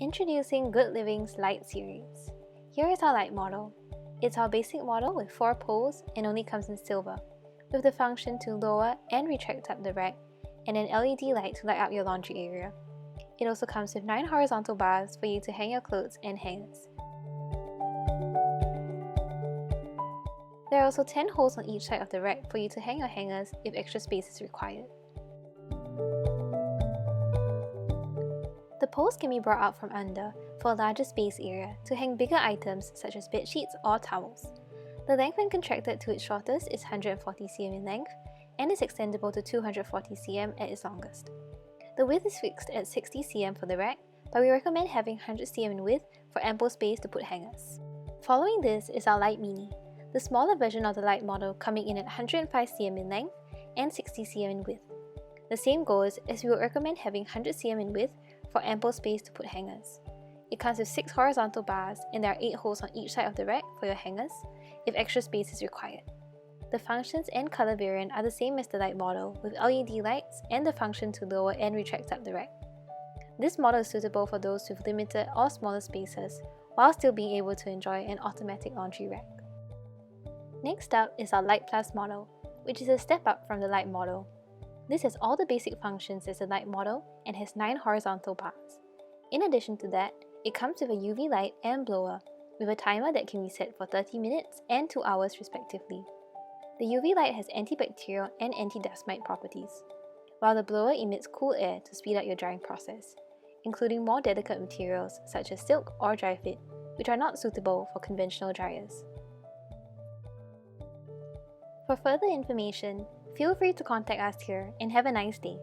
Introducing GoodLiving's Lite series. Here is our Lite model. It's our basic model with 4 poles and only comes in silver, with the function to lower and retract up the rack, and an LED light to light up your laundry area. It also comes with 9 horizontal bars for you to hang your clothes and hangers. There are also 10 holes on each side of the rack for you to hang your hangers if extra space is required. The poles can be brought out from under for a larger space area to hang bigger items such as bedsheets or towels. The length when contracted to its shortest is 140 cm in length and is extendable to 240 cm at its longest. The width is fixed at 60 cm for the rack, but we recommend having 100 cm in width for ample space to put hangers. Following this is our Lite Mini, the smaller version of the Lite model coming in at 105 cm in length and 60 cm in width. The same goes as we would recommend having 100 cm in width for ample space to put hangers. It comes with 6 horizontal bars and there are 8 holes on each side of the rack for your hangers if extra space is required. The functions and colour variant are the same as the Lite model with LED lights and the function to lower and retract up the rack. This model is suitable for those with limited or smaller spaces while still being able to enjoy an automatic laundry rack. Next up is our Lite Plus model, which is a step up from the Lite model. This has all the basic functions as the Lite model and has 9 horizontal bars. In addition to that, it comes with a UV light and blower with a timer that can be set for 30 minutes and 2 hours respectively. The UV light has antibacterial and anti-dust mite properties, while the blower emits cool air to speed up your drying process, including more delicate materials such as silk or dry fit, which are not suitable for conventional dryers. For further information, feel free to contact us here and have a nice day.